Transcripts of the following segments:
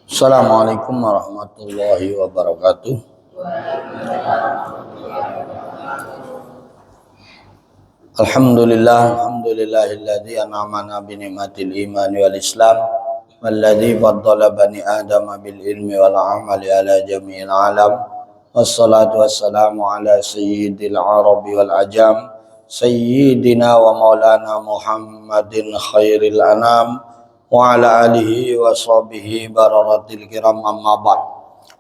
Assalamualaikum warahmatullahi wabarakatuh. Alhamdulillahilladzi an'amana bi ni'matil imani wal islam walladzi faddala bani adama bil ilmi wal amali ala jami'il alam. Wassalatu wassalamu ala sayyidil arabi wal ajam sayyidina wa maulana Muhammadin khairil anam wa ala alihi wa sahbihi bararatil kiram amma ba'd.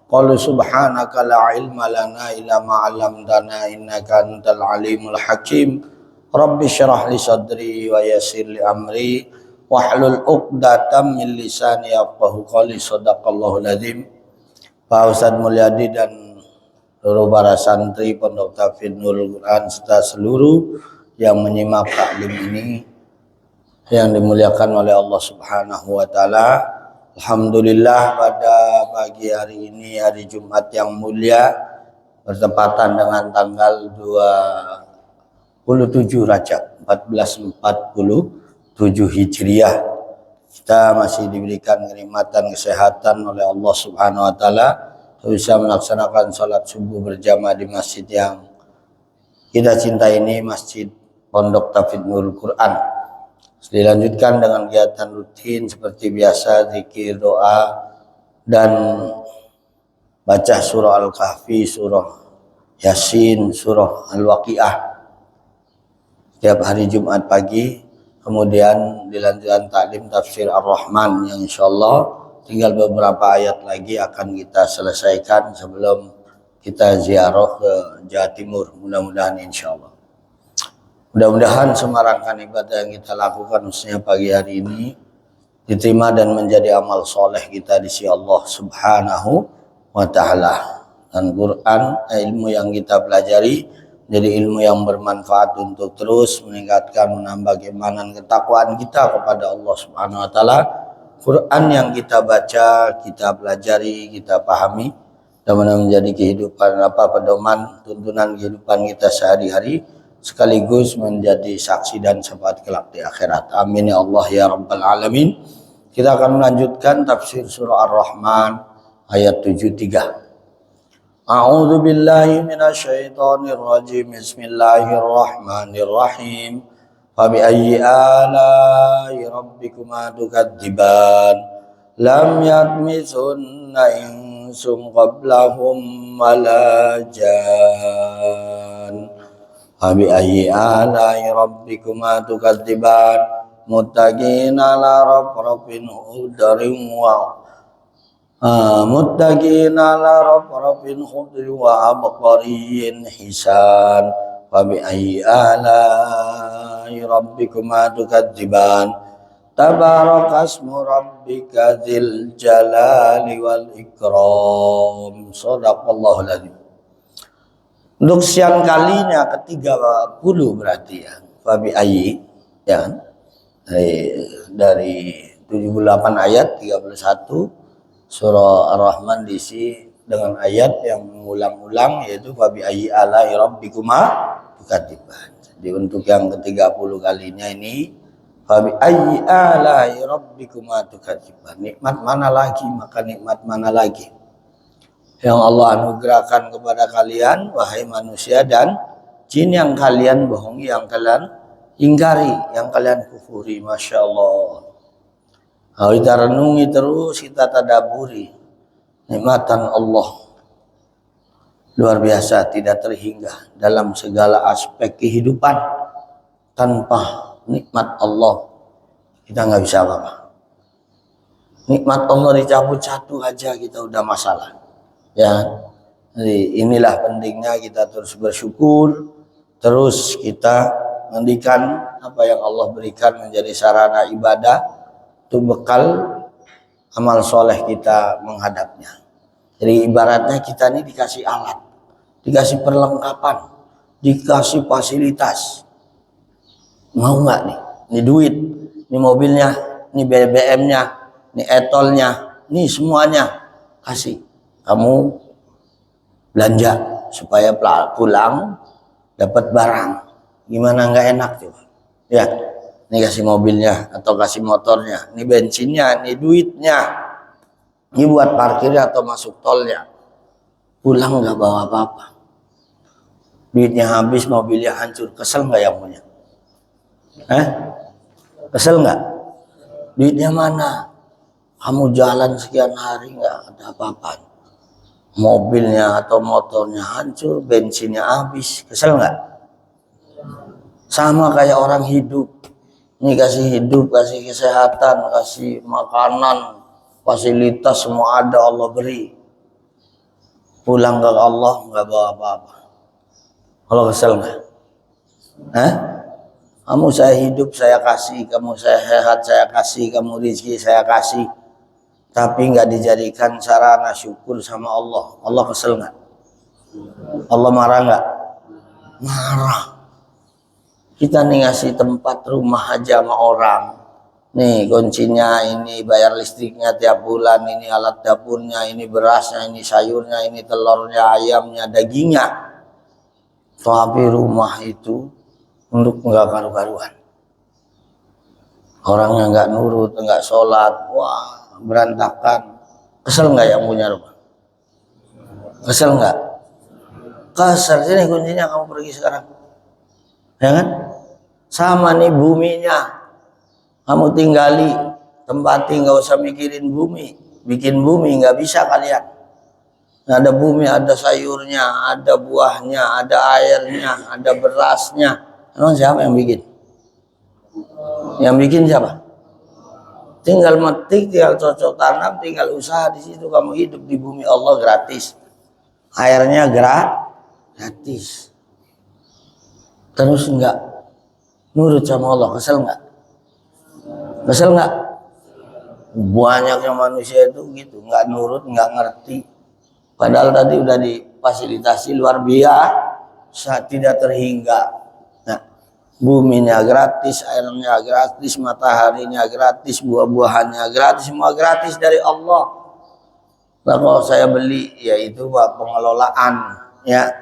Qala subhanaka la ilma lana illa ma 'allamtana innaka antal alimul hakim. Rabbi syrah li sadri wa yassir li amri wahlul 'uqdatam min lisani yafqahu qawli. Shadaqallahul azim. Pak Ustadz Mulyadi dan seluruh para santri Pondok Tahfidz Nurul Quran serta seluruh yang menyimak taklim ini yang dimuliakan oleh Allah Subhanahu wa taala. Alhamdulillah pada pagi hari ini, hari Jumat yang mulia, bertepatan dengan tanggal 27 Rajab 1447 Hijriah. Kita masih diberikan kenikmatan kesehatan oleh Allah Subhanahu wa taala, bisa melaksanakan sholat subuh berjamaah di masjid yang kita cintai ini, Masjid Pondok Tahfidz Nurul Quran. Dilanjutkan dengan kegiatan rutin seperti biasa, zikir, doa, dan baca surah Al-Kahfi, surah Yasin, surah Al-Waqiah setiap hari Jumat pagi. Kemudian dilanjutkan taklim tafsir Ar-Rahman yang insyaallah tinggal beberapa ayat lagi akan kita selesaikan sebelum kita ziarah ke Jawa Timur, mudah-mudahan insyaallah. Mudah-mudahan semarangkan ibadah yang kita lakukan khususnya pagi hari ini diterima dan menjadi amal soleh kita di sisi Allah Subhanahu wa taala. Dan Quran, ilmu yang kita pelajari jadi ilmu yang bermanfaat untuk terus meningkatkan, menambah keimanan, ketakwaan kita kepada Allah Subhanahu wa taala. Quran yang kita baca, kita pelajari, kita pahami dan menjadi kehidupan pedoman tuntunan kehidupan kita sehari-hari, sekaligus menjadi saksi dan syafaat kelak di akhirat. Amin ya Allah ya rabbal alamin. Kita akan melanjutkan tafsir surah Ar-Rahman ayat 73. A'udzu billahi minasyaitonir rajim. Bismillahirrahmanirrahim. Fa bi ayyi ala'i rabbikuma tukadziban. Lam yatmisunna insum qablahum wala jan. Abi ayyi ala'i rabbikuma tukadziban. Muttaqina ala rafrafin khudrin wa abqariyin hisan. Abi ayyi ala'i rabbikuma tukadziban. Tabarakasmu rabbika dzil jalali wal ikram. Shadaqallahul azim. Untuk sekian kalinya ke-30 berarti ya. Fabi ayyi ya. Dari 78 ayat 31 surah Ar-Rahman diisi dengan ayat yang mengulang-ulang, yaitu fabi ayyi ala'i rabbikuma tukadziban. Jadi untuk yang ke-30 kalinya ini fabi ayyi ala'i rabbikuma tukadziban. Nikmat mana lagi, maka nikmat mana lagi yang Allah anugerahkan kepada kalian, wahai manusia dan jin, yang kalian bohongi, yang kalian ingkari, yang kalian kufuri. Masya Allah. Kalau kita renungi terus, kita tadaburi nikmatan Allah luar biasa, tidak terhingga dalam segala aspek kehidupan. Tanpa nikmat Allah kita nggak bisa apa-apa. Nikmat Allah dicabut satu aja kita udah masalah. Ya, jadi inilah pentingnya kita terus bersyukur, terus kita mendikan apa yang Allah berikan menjadi sarana ibadah, itu bekal amal soleh kita menghadapnya. Jadi ibaratnya kita ini dikasih alat, dikasih perlengkapan, dikasih fasilitas. Mau nggak nih? Ini duit, ini mobilnya, ini BBM-nya, ini etolnya, ini semuanya kasih. Kamu belanja supaya pulang dapat barang. Gimana nggak enak tuh? Ya, ini kasih mobilnya atau kasih motornya, ini bensinnya, ini duitnya. Ini buat parkirnya atau masuk tolnya. Pulang nggak bawa apa-apa. Duitnya habis, mobilnya hancur. Kesel nggak yang punya? Kesel nggak? Duitnya mana? Kamu jalan sekian hari nggak ada apa-apa. Mobilnya atau motornya hancur, bensinnya habis. Kesel nggak? Sama kayak orang hidup. Ini kasih hidup, kasih kesehatan, kasih makanan, fasilitas semua ada Allah beri. Pulang ke Allah nggak bawa apa-apa. Allah kesel nggak? Kamu saya hidup saya kasih, kamu saya sehat saya kasih, kamu rezeki saya kasih. Tapi nggak dijadikan sarana syukur sama Allah. Allah kesel nggak? Allah marah nggak? Marah. Kita nih ngasih tempat rumah aja sama orang. Nih kuncinya, ini bayar listriknya tiap bulan, ini alat dapurnya, ini berasnya, ini sayurnya, ini telurnya, ayamnya, dagingnya. Tapi rumah itu untuk nggak karu-karuan. Orangnya nggak nurut, nggak sholat, wah berantakan. Kesel nggak yang punya rumah? Kesel nggak? Kesel. Sini kuncinya, kamu pergi sekarang. Ya kan? Sama nih buminya. Kamu tinggali, tempati, nggak usah mikirin bumi. Bikin bumi nggak bisa kalian. Ada bumi, ada sayurnya, ada buahnya, ada airnya, ada berasnya. Emang siapa yang bikin? Yang bikin siapa? Tinggal metik, tinggal cocok tanam, tinggal usaha di situ. Kamu hidup di bumi Allah gratis. Airnya gratis. Terus enggak nurut sama Allah, kesel enggak? Kesel enggak? Banyaknya manusia itu gitu, enggak nurut, enggak ngerti. Padahal tadi udah difasilitasi luar biasa, tidak terhingga. Nah, buminya gratis, airnya gratis, mataharinya gratis, buah-buahannya gratis, semua gratis dari Allah. Nah, kalau saya beli, yaitu pengelolaan, ya.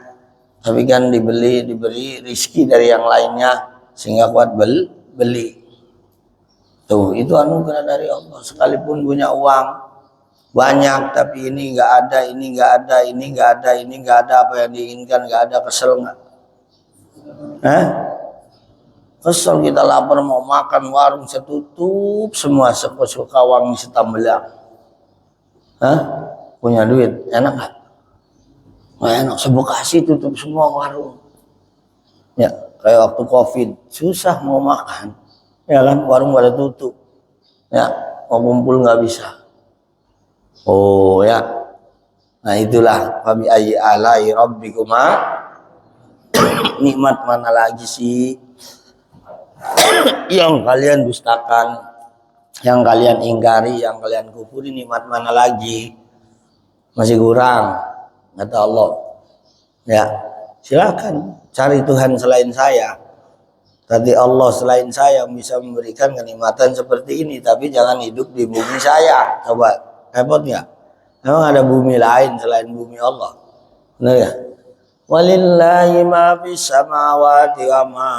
Tapi kan diberi rizki dari yang lainnya sehingga kuat beli. Tuh, itu anugerah dari Allah. Sekalipun punya uang banyak, tapi ini nggak ada, ini nggak ada, ini nggak ada, ini nggak ada apa yang diinginkan, nggak ada, kesel nggak? Kesel, kita lapar mau makan, warung setutup semua, suka wangi setambelang. Punya duit, enak nggak? Nggak enak, sebekasi tutup semua warung. Ya, kayak waktu COVID, susah mau makan. Ya kan, warung pada tutup. Ya, mau kumpul nggak bisa. Oh ya. Nah itulah fabi ayyi alai rabbikuma. Nikmat mana lagi sih yang kalian dustakan, yang kalian ingkari, yang kalian kufuri? Nikmat mana lagi? Masih kurang, kata Allah. Ya, silakan cari Tuhan selain saya. Tadi Allah selain saya bisa memberikan kenikmatan seperti ini, tapi jangan hidup di bumi saya. Coba, repot nggak? Memang ada bumi lain selain bumi Allah? Benar ya? Walillahi ma fis samawati wa ma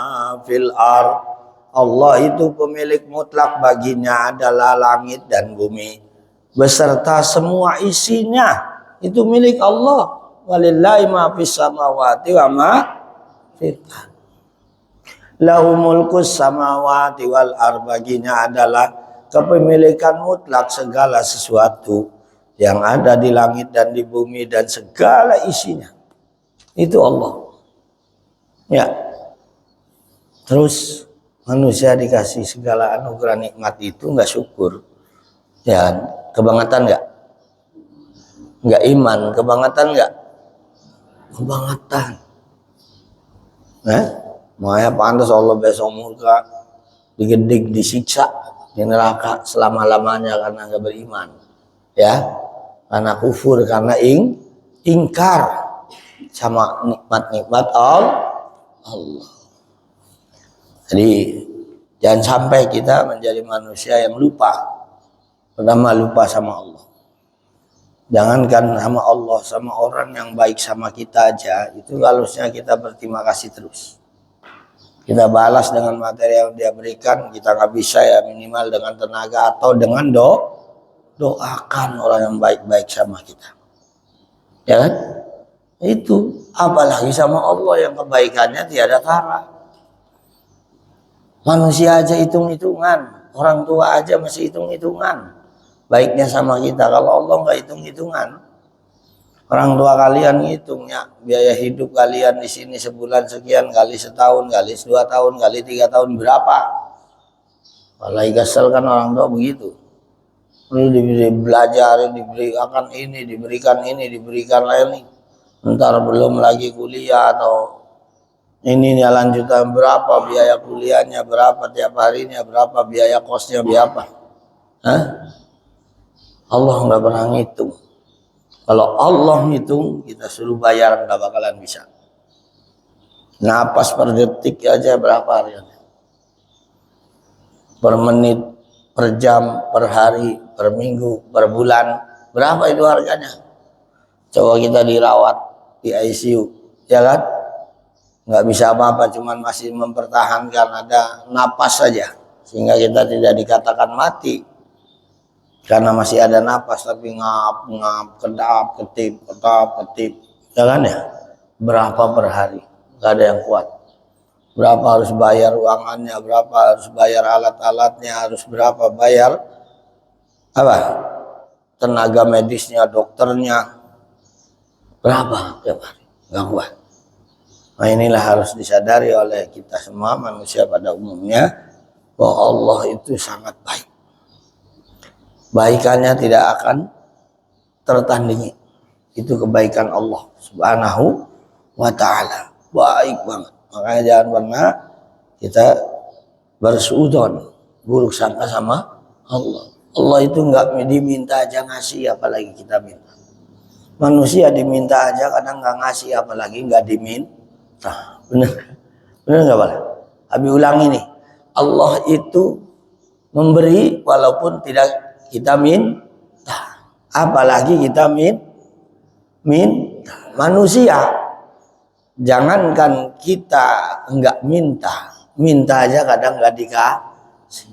fil ardh. Allah itu pemilik mutlak, baginya adalah langit dan bumi beserta semua isinya. Itu milik Allah. Walillahi ma fis samawati wa ma fil ardh. Lahu mulkus samawati wal ardh, baginya adalah kepemilikan mutlak segala sesuatu yang ada di langit dan di bumi dan segala isinya. Itu Allah. Ya. Terus manusia dikasih segala anugerah nikmat itu nggak syukur. Ya, kebangetan nggak? Nggak iman, kebangetan nggak? Kebangetan. Makanya pantas Allah besok murka, digedik, disiksa di neraka selama-lamanya karena nggak beriman. Ya, karena kufur, karena ingkar sama nikmat-nikmat Allah. Jadi jangan sampai kita menjadi manusia yang lupa. Pertama, lupa sama Allah. Jangankan sama Allah, sama orang yang baik sama kita aja, itu harusnya kita berterima kasih terus. Kita balas dengan materi yang dia berikan, kita nggak bisa ya, minimal dengan tenaga atau dengan doakan orang yang baik-baik sama kita. Ya kan? Itu apalagi sama Allah yang kebaikannya tiada tara. Manusia aja hitung-hitungan, orang tua aja masih hitung-hitungan baiknya sama kita. Kalau Allah nggak hitung-hitungan, orang tua kalian ngitungnya biaya hidup kalian di sini sebulan sekian kali setahun kali 2 tahun kali 3 tahun berapa. Kalau kesel kan orang tua begitu. Perlu diberi belajar, diberikan ini, diberikan lain. Ntar belum lagi kuliah atau ini lanjutan berapa biaya kuliahnya, berapa tiap harinya, berapa biaya kosnya, berapa. Hah? Allah nggak pernah ngitung. Kalau Allah ngitung, kita suruh bayar nggak bakalan bisa. Napas per detik aja berapa harganya? Per menit, per jam, per hari, per minggu, per bulan, berapa itu harganya? Coba kita dirawat di ICU, ya kan? Nggak bisa apa-apa, cuman masih mempertahankan ada napas saja, sehingga kita tidak dikatakan mati karena masih ada napas, tapi ngap, kedap, ketip, ya kan ya? Berapa per hari? Nggak ada yang kuat. Berapa harus bayar ruangannya, berapa harus bayar alat-alatnya, harus berapa bayar apa? Tenaga medisnya, dokternya, berapa tiap hari? Nggak kuat. Nah inilah harus disadari oleh kita semua manusia pada umumnya bahwa Allah itu sangat baik. Baikannya tidak akan tertandingi. Itu kebaikan Allah Subhanahu wa ta'ala. Baik banget. Makanya jangan pernah kita bersuudzon, buruk sangka sama Allah. Allah itu enggak diminta aja ngasih, apalagi kita minta. Manusia diminta aja kadang nggak ngasih, apalagi nggak diminta. Bener nggak Pak? Abi ulangi nih, Allah itu memberi walaupun tidak kita minta, apalagi kita minta. Manusia jangankan kita nggak minta aja kadang nggak dikasih.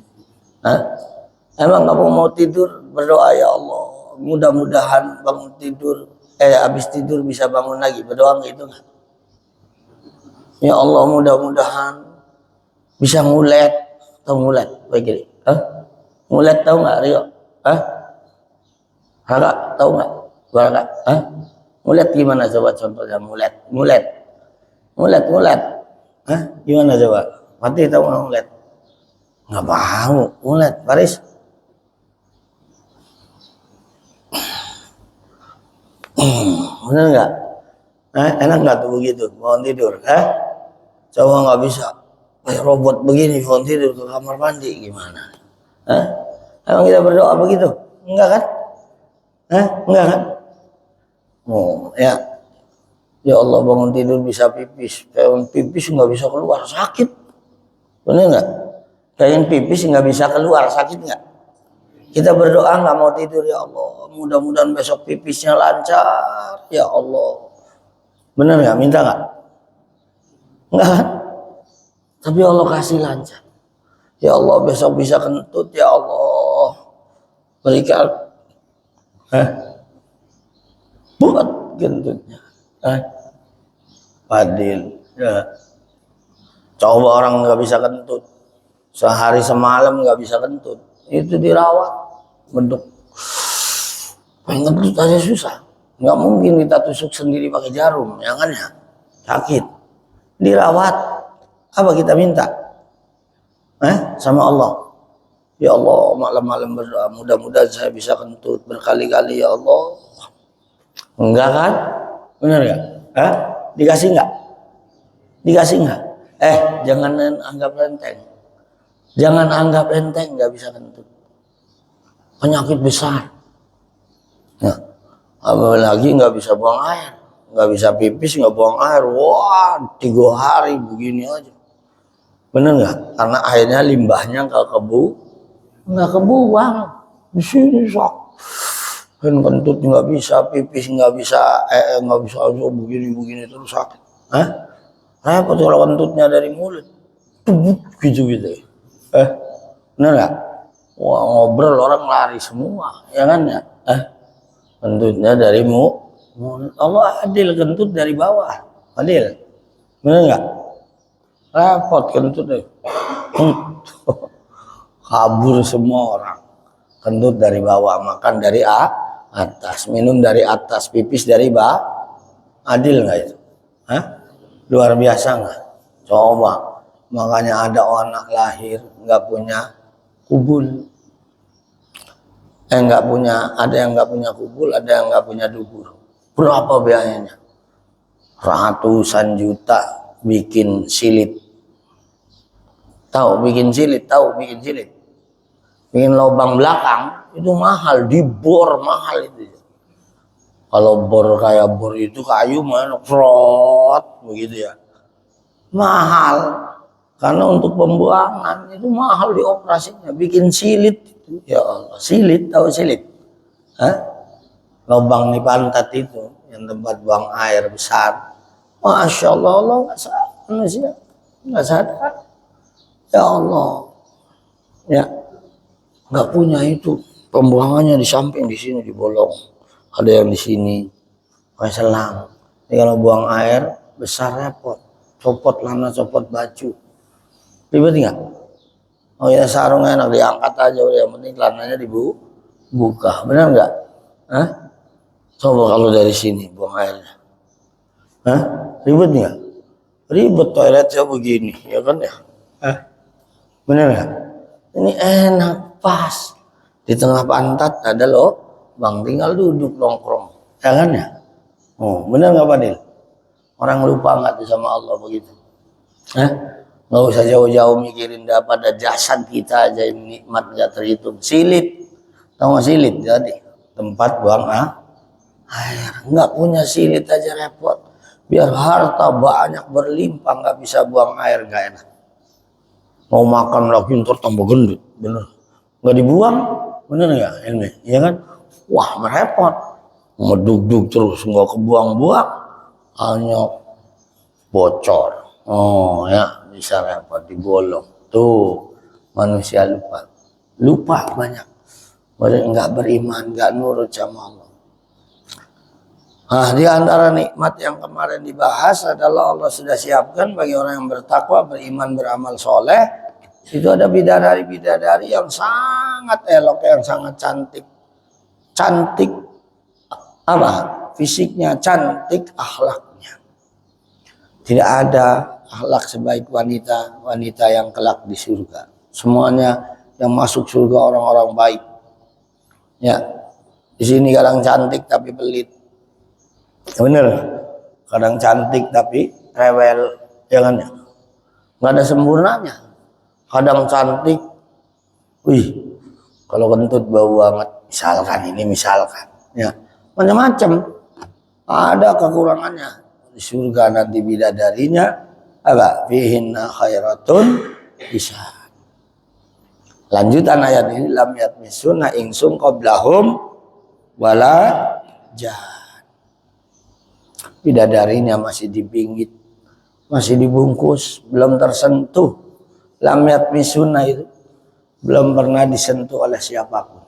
Emang kamu mau tidur berdoa, ya Allah mudah-mudahan bangun tidur habis tidur bisa bangun lagi, berdoa gitu nggak? Ya Allah mudah-mudahan bisa ngulet, tahu ngulet begini? Ngulet tahu nggak Rio? Kakak tahu nggak? Kakak? Ngulet gimana coba contohnya ngulet? Gimana coba? Mati tahu nggak ngulet? Nggak mau ngulet, Paris. Bener nggak? Enak nggak tuh begitu? Bangun tidur, coba nggak bisa. Kayak robot begini, bangun tidur ke kamar mandi gimana? Emang kita berdoa begitu? Enggak kan? Enggak kan? Oh ya, ya Allah bangun tidur bisa pipis, pengen pipis nggak bisa keluar, sakit. Bener nggak? Pengen pipis nggak bisa keluar, sakit nggak? Kita berdoa nggak mau tidur, ya Allah mudah-mudahan besok pipisnya lancar, ya Allah. Benar nggak? Minta nggak? Enggak kan? Tapi Allah kasih lancar. Ya Allah besok bisa kentut, ya Allah berikan buat kentutnya. Fadil ya. Coba orang nggak bisa kentut, sehari semalam nggak bisa kentut, itu dirawat bentuk pengen kentut aja susah. Nggak mungkin kita tusuk sendiri pakai jarum, ya kan ya? Sakit. Dirawat. Apa kita minta? Sama Allah. Ya Allah, malam-malam berdoa, mudah-mudahan saya bisa kentut berkali-kali, ya Allah. Enggak kan? Benar nggak? Dikasih nggak? Dikasih nggak? Jangan anggap enteng. Jangan anggap enteng nggak bisa kentut. Penyakit besar. Nah, apalagi nggak bisa buang air, nggak bisa pipis, nggak buang air, wah 3 hari begini aja. Bener nggak? Karena airnya limbahnya nggak kebuang di sini sok. Kan kentut nggak bisa, pipis nggak bisa, nggak bisa aja begini terus sakit. Repot kalau kentutnya dari mulut, gitu. Bener nggak? Wah, ngobrol orang lari semua, ya kan ya? Kentutnya dari mulut. Allah adil, kentut dari bawah. Adil. Benar nggak? Repot kentut deh. Kabur semua orang. Kentut dari bawah, makan dari atas, minum dari atas, pipis dari bawah. Adil nggak itu? Hah? Luar biasa nggak? Coba. Makanya ada anak lahir nggak punya kubul. Ada yang nggak punya kubul, ada yang nggak punya dubur. Berapa biayanya? Ratusan juta bikin silit. Tahu bikin silit? Bikin lubang belakang itu mahal, dibor mahal itu. Kalau bor kayak bor itu kayu mana prot begitu ya. Mahal. Karena untuk pembuangan itu mahal dioperasinya. Bikin silit itu, ya Allah, silit, tahu silit? Hah? Lubang di pantat itu yang tempat buang air besar. Masya Allah, Allah nggak sadar, manusia nggak sadar. Ya Allah, ya nggak punya itu. Pembuangannya di samping, di sini di bolong. Ada yang di sini, pakai selang. Jadi kalau buang air besar repot. Copot lana, copot baju. Ribet nggak? Oh ya sarung enak diangkat aja udah, yang penting celananya dibuka, benar nggak? Hah? Coba kalau dari sini buang airnya, hah? Ribet nggak? Ribet toiletnya begini, ya kan ya? Hah? Benar nggak? Ini enak pas di tengah pantat ada loh, bang tinggal duduk nongkrong, ya kan ya? Oh benar nggak Pak Dil? Orang lupa nggak tuh sama Allah begitu? Hah? Nggak usah jauh-jauh mikirin pada jasad kita aja ini nikmat nggak terhitung. Silit, tahu nggak silit? Jadi tempat buang air. Nggak punya silit aja repot. Biar harta banyak berlimpah nggak bisa buang air nggak enak. Mau makan lagi ntar tambah gendut, bener. Nggak dibuang, bener nggak ini? Iya kan? Wah merepot. Medug-dug terus nggak kebuang-buang, hanya bocor. Oh ya, bisa repot digolong. Tuh manusia lupa banyak. Nggak beriman, nggak nurut sama Allah. Nah, di antara nikmat yang kemarin dibahas adalah Allah sudah siapkan bagi orang yang bertakwa, beriman, beramal soleh. Itu ada bidadari-bidadari yang sangat elok, yang sangat cantik. Cantik apa? Fisiknya cantik, akhlaknya. Tidak ada akhlak sebaik wanita yang kelak di surga. Semuanya yang masuk surga orang-orang baik. Ya, di sini kadang cantik tapi pelit. Bener, kadang cantik tapi rewel, jangan ya. Nggak ada sempurnanya. Kadang cantik, wih, kalau kentut bau banget. Misalkan, ya, macam-macam. Ada kekurangannya. Di surga nanti bidadarinya apa? Fihinna khairatun hisab. Lanjutan ayat ini, lam yatmisuna insum qablahum wala jan. Bidadarinya masih dipinggit, masih dibungkus, belum tersentuh. Lam yatmisuna itu belum pernah disentuh oleh siapapun.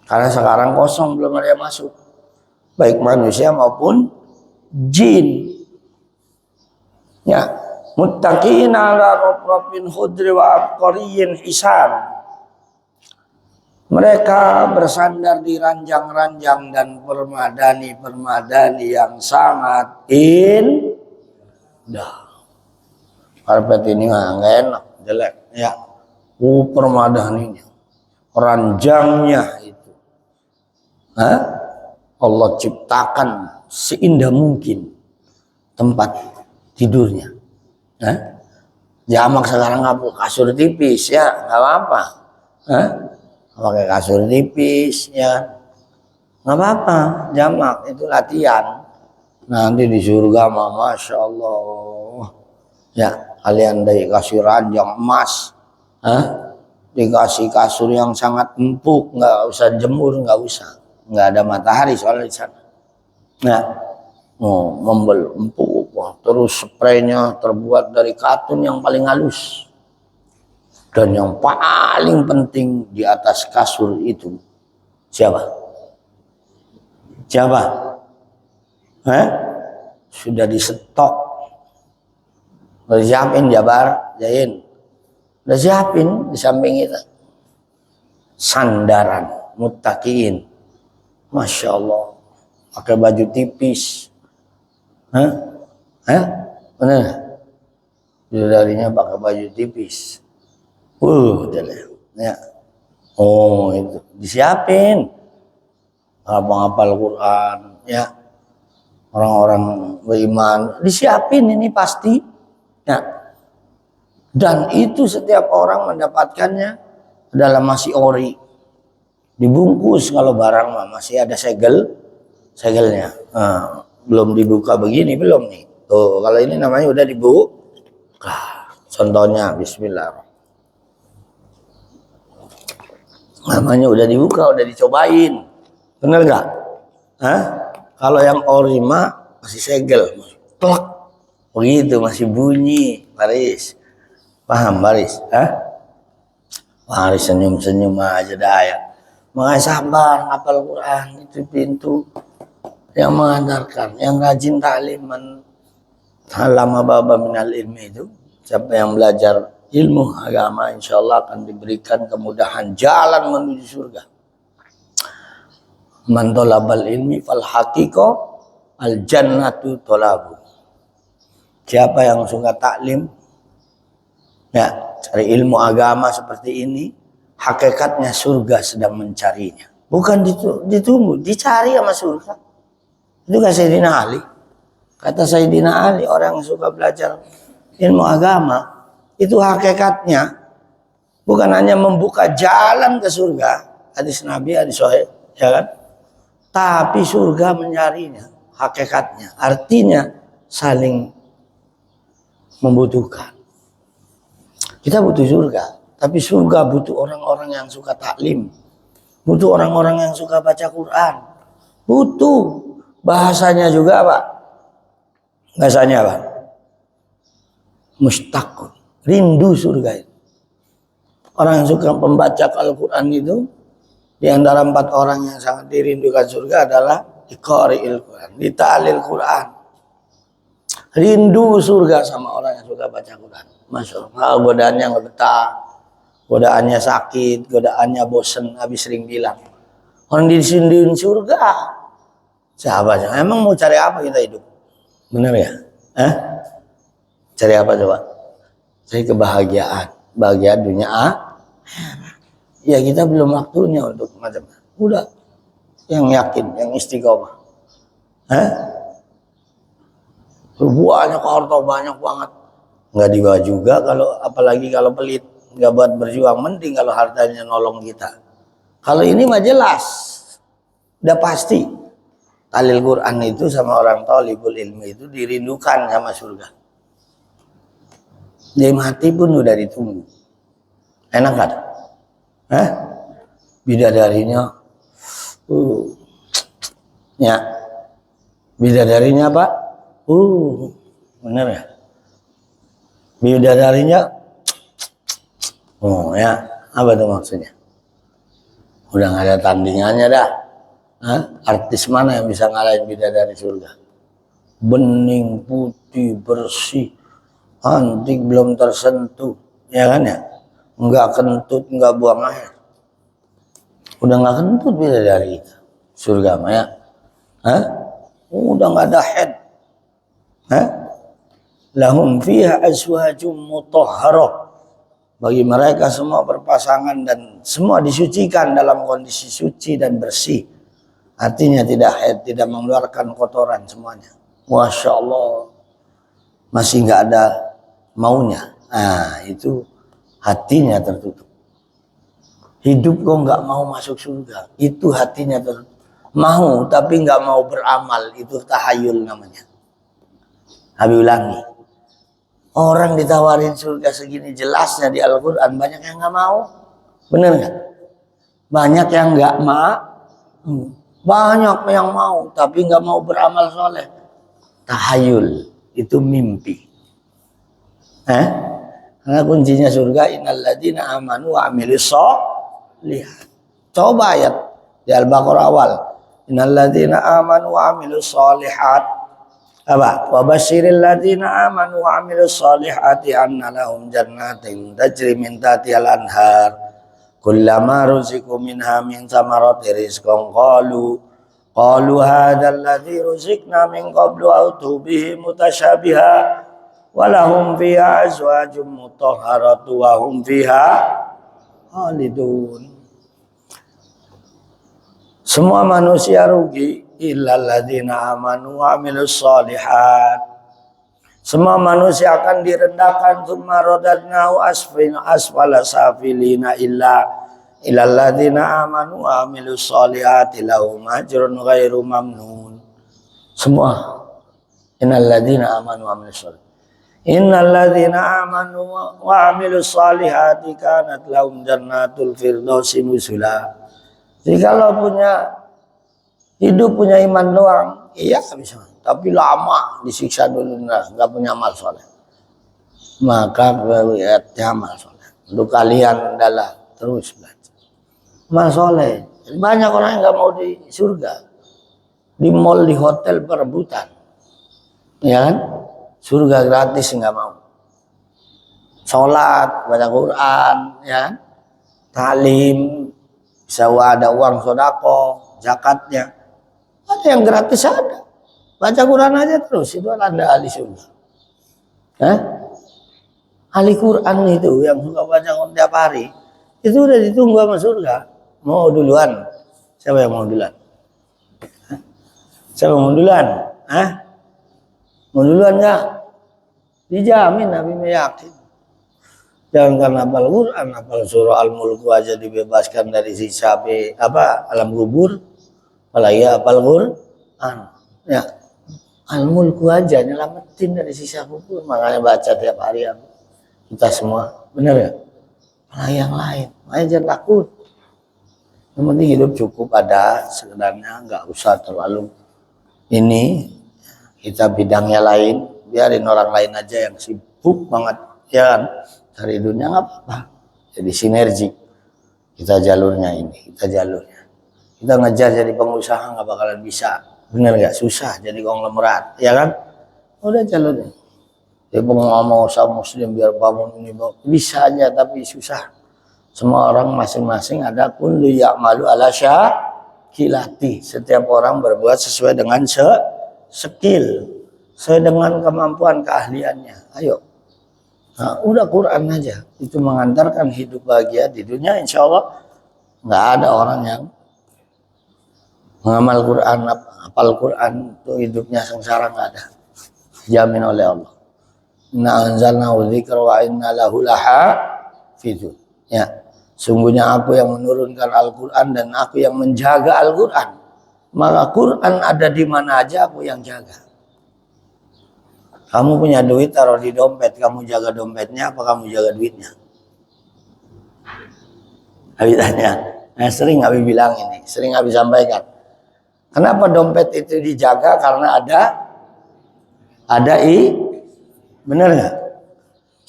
Karena sekarang kosong, belum ada yang masuk. Baik manusia maupun jin. Ya, muttaqina ala rafrafin khudri wa abqariyyin hisan. Mereka bersandar di ranjang-ranjang dan permadani-permadani yang sangat indah. Karpet ini nggak enak, jelek. Ya, permadaninya, ranjangnya itu, Allah ciptakan seindah mungkin tempat tidurnya. Jamak sekarang nggak kasur tipis ya, nggak apa-apa. Pakai kasur tipis ya, nggak apa-apa. Jamak itu latihan. Nanti di surga mah masya Allah. Ya kalian dikasih ranjang emas, dikasih kasur yang sangat empuk, nggak usah jemur, nggak usah, nggak ada matahari soalnya di sana. Nah, membel empuk, terus spraynya terbuat dari katun yang paling halus. Dan yang paling penting di atas kasur itu siapa? Siapa? Sudah disetok. Udah siapin Jabar, Jain. Udah siapin di samping kita. Sandaran, muttaqiin. Masya Allah. Pakai baju tipis. Benar? Bidadarinya pakai baju tipis. Ya. Oh, itu disiapin. Hafal Quran, ya. Orang-orang beriman disiapin ini pasti. Ya. Dan itu setiap orang mendapatkannya dalam masih ori. Dibungkus kalau barang masih ada segelnya. Nah, belum dibuka begini belum nih. Tuh, kalau ini namanya udah dibuka. Contohnya bismillah. Namanya udah dibuka, udah dicobain. Bener nggak? Kalau yang ori masih segel, plak. Begitu masih bunyi, Baris. Paham, Baris? Baris senyum-senyum aja dah ya. Makanya sabar, hafal Quran itu pintu yang mengantarkan, yang rajin takliman. Halama baba minal ilmi itu, siapa yang belajar ilmu agama insya Allah akan diberikan kemudahan jalan menuju surga. Man tolabal ilmi fal haqiqo al jannatu tolabu. Siapa yang suka taklim, ya cari ilmu agama seperti ini, hakikatnya surga sedang mencarinya. Bukan ditunggu, dicari sama surga. Itu kan Sayyidina Ali. Kata Sayyidina Ali, orang yang suka belajar ilmu agama, itu hakikatnya bukan hanya membuka jalan ke surga, hadis Nabi, hadis Sahih, ya kan? Tapi surga mencarinya, hakikatnya. Artinya saling membutuhkan. Kita butuh surga, tapi surga butuh orang-orang yang suka taklim, butuh orang-orang yang suka baca Quran, butuh bahasanya juga, Pak. Bahasanya apa? Mustaqim, rindu surga itu. Orang yang suka membaca Al-Quran itu, di antara 4 orang yang sangat dirindukan surga adalah diqari'il Quran, ditalil Quran. Rindu surga sama orang yang suka baca Quran. Masya Allah, godaannya nggak betah, godaannya sakit, godaannya bosen, habis sering bilang. Orang disindihin surga, siapa aja? Emang mau cari apa kita hidup? Bener ya? Cari apa coba? Cari kebahagiaan, bahagia dunia ya kita belum waktunya untuk macam. Udah, yang yakin, yang istiqomah. Banyak harta, banyak banget. Nggak dibawa juga kalau, apalagi kalau pelit, nggak buat berjuang. Mending kalau hartanya nolong kita. Kalau ini mah jelas, udah pasti. Talil Quran itu sama orang talibul ilmi itu dirindukan sama surga. Dia mati pun udah ditunggu. Enak kan? Bidadarinya, ya, bidadarinya Pak, bener ya? Bidadarinya, ya, apa tuh maksudnya? Udah nggak ada tandingannya dah. Artis mana yang bisa ngalahin bidadari surga? Bening, putih, bersih, antik, belum tersentuh, ya kan ya? Enggak kentut, enggak buang air. Udah nggak kentut bidadari itu surga mah ya? Udah nggak ada head. Lahum fiha azwajum mutahharah. Bagi mereka semua berpasangan dan semua disucikan dalam kondisi suci dan bersih. Artinya tidak haid, tidak mengeluarkan kotoran semuanya. Masya Allah. Masih nggak ada maunya. Nah, itu hatinya tertutup. Hidup kok nggak mau masuk surga. Itu hatinya tertutup. Mau, tapi nggak mau beramal. Itu tahayul namanya. Habis ulangi. Orang ditawarin surga segini jelasnya di Al-Quran. Banyak yang nggak mau. Bener nggak? Banyak yang nggak mau. Banyak yang mau, tapi nggak mau beramal soleh. Tahayul, itu mimpi. Karena kuncinya surga innalladzina amanu wa amilus sholihat. Coba ayat di Al-Baqarah awal. Innalladzina amanu wa amilus sholihat. Apa? Wa basyiril ladzina amanu wa amilus sholihati anna lahum jannatin tajri min tahtihal anhar. Kullama ruziqu minha min thamarati rizqan qalu hadzal ladzi ruziqna min qablu a'tu bihi mutasyabiha walahum fiha azwajum mutahharatu wa hum fiha khalidun. Semua manusia rugi illal ladzina amanu wa amilus sholihat. Semua manusia akan direndahkan tsumma radadnahu asfala safilina illal ladzina amanu wa amilus sholihati lahum ajrun ghairu mamnun. Semua innal ladzina amanu wa amilus sholihat. Innal ladzina amanu wa amilus sholihati kanat lahum jannatul firdausi nuzula. Jadi kalau punya hidup punya iman doang, iya bisa. Tapi lama disiksa dulu nggak punya amal soleh. Maka lihatnya amal soleh. Untuk kalian adalah terus belajar amal soleh. Banyak orang yang nggak mau di surga, di mall, di hotel perebutan, ya kan? Surga gratis nggak mau. Sholat, baca Quran, ya, talim, bisa ada uang sodako, zakatnya, ada yang gratis ada. Baca Quran aja terus, itu anda ahli surga. Ahli Quran itu yang suka baca Quran tiap hari, itu udah ditunggu sama surga. Mau duluan? Siapa yang mau duluan? Siapa mau duluan? Mau duluan nggak? Dijamin Nabi meyakin. Jangan hafal Quran, hafal surah Al-Mulk aja dibebaskan dari sisa alam kubur. Apalagi hafal Quran. Ya, Al-Mulk aja nyelamatin dari sisa kubur. Makanya baca tiap hari kita semua, benar ya? Apalagi yang lain, makanya jangan takut. Yang penting hidup cukup ada, sebenarnya nggak usah terlalu ini. Kita bidangnya lain, biarin orang lain aja yang sibuk banget, ya kan? Dari dunia nggak apa-apa. Jadi sinergi. Kita jalurnya ini, kita jalurnya. Kita ngejar jadi pengusaha nggak bakalan bisa, bener nggak? Susah jadi konglomerat, ya kan? Udah jalurnya. Jadi pengusaha muslim biar bangun ini bisa aja, tapi susah. Semua orang masing-masing ada kullu ya'malu ala syakilati. Setiap orang berbuat sesuai dengan skill, sesuai dengan kemampuan keahliannya. Ayo, nah, udah Quran aja, itu mengantarkan hidup bahagia di dunia. Insya Allah nggak ada orang yang mengamal Quran, hafal Quran itu hidupnya sengsara, nggak ada. Jamin oleh Allah. Inna anzalnahu dzikra wa inna lahu lahafizun. Ya, sungguhnya aku yang menurunkan Al-Quran dan aku yang menjaga Al-Quran. Maka Quran ada di mana aja aku yang jaga. Kamu punya duit taruh di dompet, kamu jaga dompetnya apa kamu jaga duitnya? Habis tanya. Nah, sering Abi bilang ini, sering Abi sampaikan. Kenapa dompet itu dijaga? Karena ada bener nggak?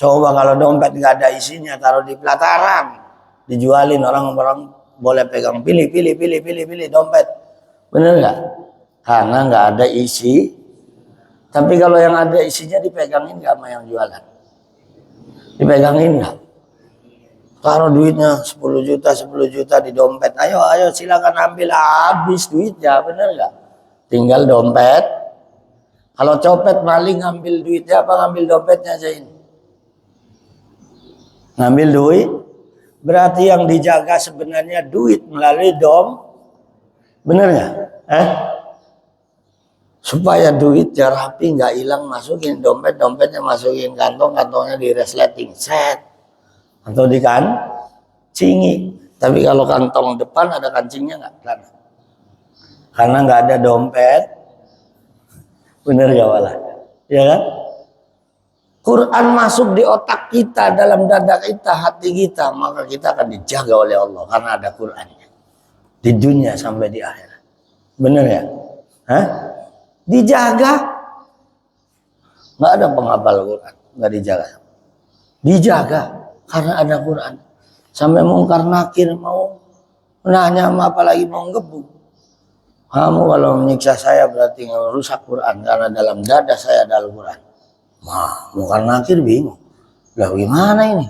Coba kalau dompet nggak ada isinya, taruh di pelataran, dijualin, orang-orang boleh pegang, pilih dompet. Bener nggak? Karena nggak ada isi. Tapi kalau yang ada isinya dipegangin nggak sama yang jualan? Dipegangin nggak? Taruh duitnya 10 juta di dompet. Ayo silakan ambil, habis duitnya, bener nggak? Tinggal dompet. Kalau copet maling ngambil duitnya apa ngambil dompetnya aja ini? Ngambil duit. Berarti yang dijaga sebenarnya duit melalui bener nggak? Supaya duitnya rapi, nggak hilang, masukin dompetnya masukin kantongnya di resleting set atau di kancingi. Tapi kalau kantong depan ada kancingnya nggak? Karena nggak ada dompet, bener gak wala? Ya kan? Quran masuk di otak kita, dalam dada kita, hati kita, maka kita akan dijaga oleh Allah karena ada Qurannya di dunia sampai di akhirat. Bener ya? Dijaga. Nggak ada penghafal Quran nggak dijaga. dijaga karena ada Quran. Sampai Mungkar Nakir mau nanya apalagi mau ngebuk. Kamu kalau menyiksa saya berarti ngerusak Quran karena dalam dada saya ada Al-Quran. Wah, Mungkar Nakir bingung. Lah gimana ini?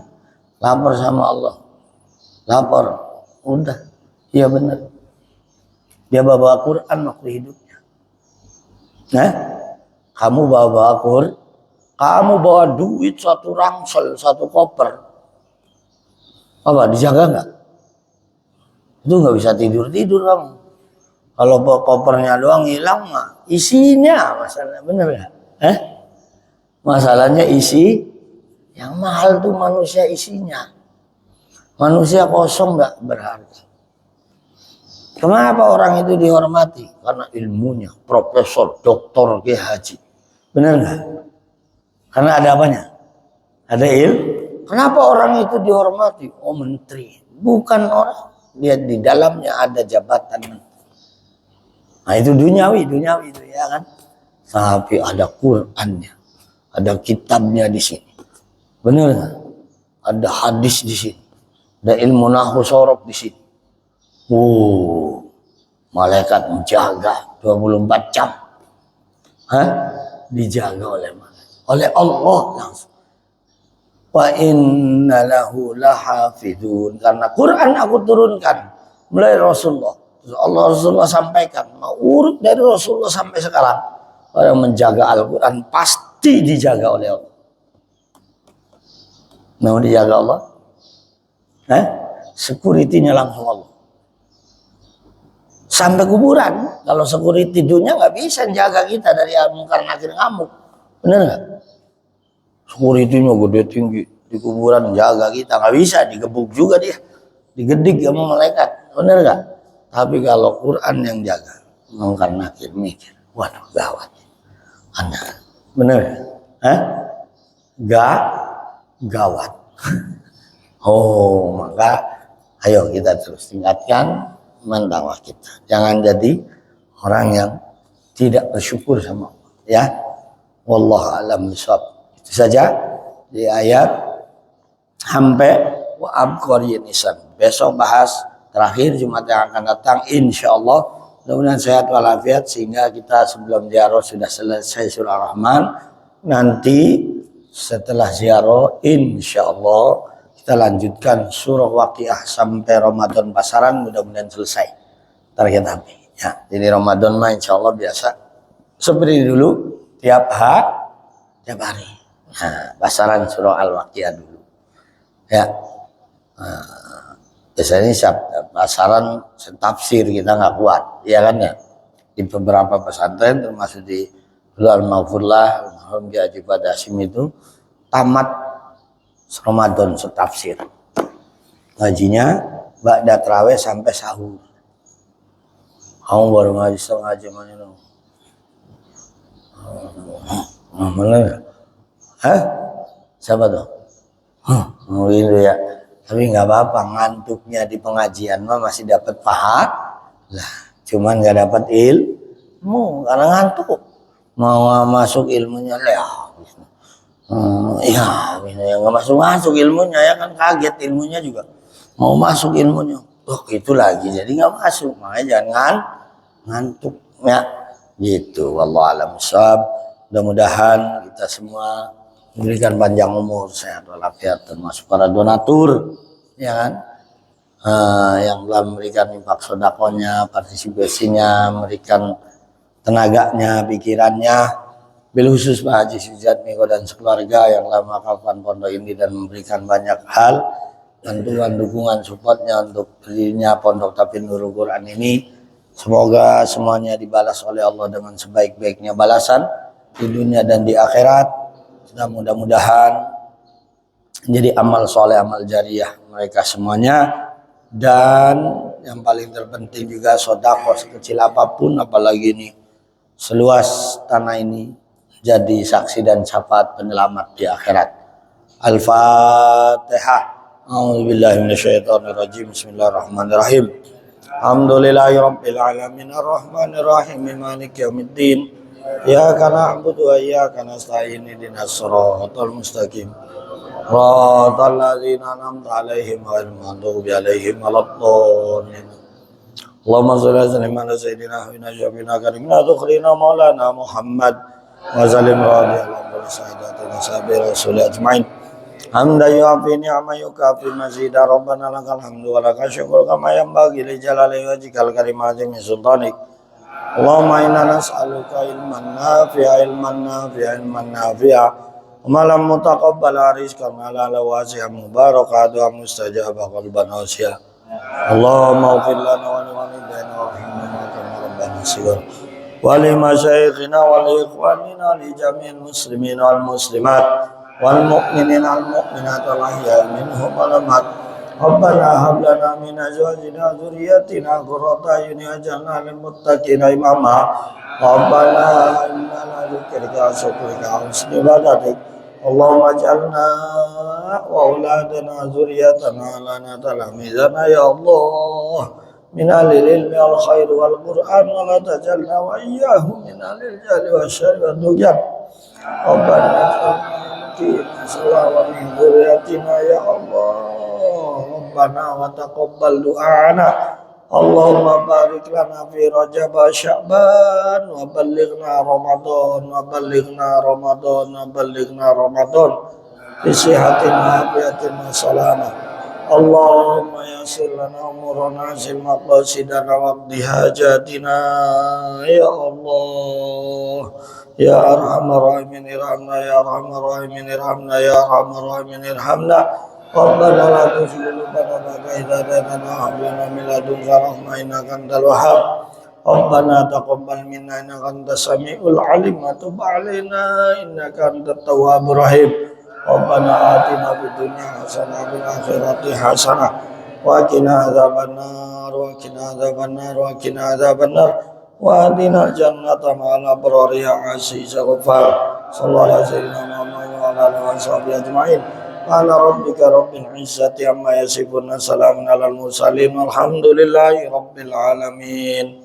Lapor sama Allah. Lapor. Udah. Iya benar. Dia bawa Quran waktu hidupnya. Nah, kamu bawa Quran, kamu bawa duit satu rangsel, satu koper. Apa dijaga nggak? Itu nggak bisa tidur kamu. Kalau kopernya doang hilang mah isinya masalah bener nggak? Masalahnya isi yang mahal tuh manusia isinya. Manusia kosong nggak berharga. Kenapa orang itu dihormati? Karena ilmunya, profesor, doktor, haji. Benar nggak? Karena ada apanya? Ada Kenapa orang itu dihormati? Oh menteri. Bukan orang. Dia di dalamnya ada jabatan. Nah itu duniawi itu ya kan. Tapi ada Qurannya. Ada kitabnya di sini. Benar nggak? Ada hadis di sini. Ada ilmu nahwu sorof di sini. Malaikat menjaga 24 jam. Dijaga oleh malaikat. Oleh Allah langsung. Wa inna lahu lahafidun. Karena Quran aku turunkan melalui Rasulullah. Rasulullah sampaikan. Mau urut dari Rasulullah sampai sekarang. Orang menjaga Al-Quran pasti dijaga oleh Allah. Mau dijaga Allah? Security-nya langsung Allah. Sampai kuburan. Kalau security dunia nggak bisa jaga kita dari Mungkar Nakir ngamuk. Bener nggak? Security-nya gede tinggi. Di kuburan jaga kita. Nggak bisa. Digebuk juga dia. Digedik sama malaikat. Bener nggak? Tapi kalau Quran yang jaga. Mungkar Nakir mikir. Waduh gawat. Anda. Bener? Gawat. Maka ayo kita terus tingkatkan mendakwah kita. Jangan jadi orang yang tidak bersyukur sama Allah. Ya. Wallahu a'lam bishawab. Itu saja di ayat sampai wa abqari nisan. Besok bahas terakhir Jumat yang akan datang insyaallah. Mudah-mudahan sehat walafiat sehingga kita sebelum ziarah sudah selesai surah Rahman. Nanti setelah ziarah insyaallah kita lanjutkan surah Waqiah sampai Ramadan pasaran, mudah-mudahan selesai target kami. Ya, jadi Ramadan mah insyaallah biasa seperti dulu tiap hari. Nah, pasaran surah Al-Waqiah dulu. Ya. Biasanya pasaran tafsir kita nggak kuat, ya kan ya. Di beberapa pesantren termasuk di Al-Maghfurlah, Alhamdulillah di Padasim itu tamat Ramadan setafsir. Ngajinya ba'da tarawih sampai sahur. Kamu baru ngaji setengah jam aja dong. Mana ya? Siapa tuh? Gitu ya. Tapi nggak apa-apa, ngantuknya di pengajian mah masih dapat pahala. Lah, cuman nggak dapat ilmu karena ngantuk. Mau masuk ilmunya ya nggak masuk ilmunya ya kan, kaget ilmunya juga mau masuk ilmunya itu lagi jadi nggak masuk. Makanya jangan ngantuk ya gitu. Wallahu a'lam bishawab. Mudah-mudahan kita semua diberikan panjang umur, sehat walafiat, termasuk para donatur ya kan, yang telah memberikan infak sedekahnya, partisipasinya, memberikan tenaganya, pikirannya. Bil khusus Pak Haji Sujat Miko dan sekeluarga yang telah mewakafkan pondok ini dan memberikan banyak hal bantuan, dukungan, supportnya untuk berdirinya pondok Tafsir Nurul Quran ini. Semoga semuanya dibalas oleh Allah dengan sebaik-baiknya balasan di dunia dan di akhirat. Dan mudah-mudahan menjadi amal soleh, amal jariah mereka semuanya. Dan yang paling terpenting juga sedekah sekecil apapun, apalagi ini seluas tanah ini, jadi saksi dan syafaat penyelamat di akhirat. Al-Fatihah. A'udzubillahi minasyaitonirrajim. Bismillahirrahmanirrahim. Alhamdulillahirabbil alamin arrahmanirrahim maliki yaumiddin. Iyyaka na'budu wa iyyaka nasta'in ihdinas shiratal mustaqim. Ratal ladzina an'amta 'alaihim ghairil maghdubi 'alaihim waladdallin. Allahumma shalli ala sayyidina wa nabiyyina karimina dzukrina maulana Muhammad wa sallim radhiyallahu anhu sayyidina sahabi rasul ajmain. Hamdan yu'afi ni'ama yukafi mazida rabbana lakal hamdu wa lakal syukru kama yanbaghi li jalali wajhikal karim azimi sultanik. Allahumma inna nas'aluka ilman nafi'a Malam mutaqabbala rizqan halala wasi'an mubarakatuh mustajabah qalban wasi'a. Allahumma ighfir lana wa li walidayna warhamna kama rabbana shighara. Wa li masyayikhina wa li ikhwanina li jami'il muslimin wal muslimat wal mu'minin wal mu'minat wal ahya'i minhum wal amwat. Rabbana hab lana min azwajina dzurriyyatina qurrata a'yunin waj'alna lil muttaqina imama. Rabbana innana dzikrika wa syukrika wa husni ibadatik. Allahumma ij'alna wa auladana dzurriyyatana lana talamizana ya Allah min alil ilmi wal khair wal qur'an wa la tajalna wa iyyahum min alil jahli wasyarri wad dujan. Rabbana ij'alna salawat min dzurriyyatina ya Allah. Rabbana wa taqabbal du'ana. Allahumma barik lana fi Rajab wa Sya'ban wa ballighna Ramadan bi sihatin wa afiyatin wa salamah. Allahumma yassir lana umurana sil maqasidana wa qdi hajatina ya Allah ya arhamar rahimin irhamna ya arhamar rahimin irhamna ya arhamar rahimin irhamna. Rabbana la tuzigh qulubana ba'da idh hadaytana wa hab lana min ladunka rahmah innaka antal wahhab. Rabbana taqabbal minna innaka antas samiul alim wa tub 'alaina innaka antat tawwabur rahim. Rabbana atina fid dunya hasanah wa fil akhirati hasanah wa qina adzabannar wa qina adzabannar wa qina adzabannar wa adina jannata ma'al abrar ya aziz ghafar. Sallallahu alaihi wasallam wa ala alihi washabihi ajmain. Ala rabbika rabbil izzati amma yasifun salamun alal mursalin walhamdulillahi rabbil alamin.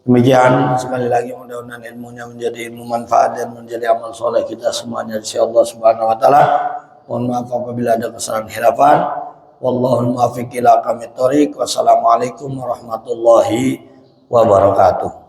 Demikian sekali lagi mudah-mudahan ilmunya menjadi ilmu manfaat dan menjadi amal soleh kita semuanya insyaallah subhanahu wa taala. Mohon maaf apabila ada kesalahan khilafan. Wallahul muwaffiq ila aqwamit thoriq. Wassalamualaikum warahmatullahi wabarakatuh.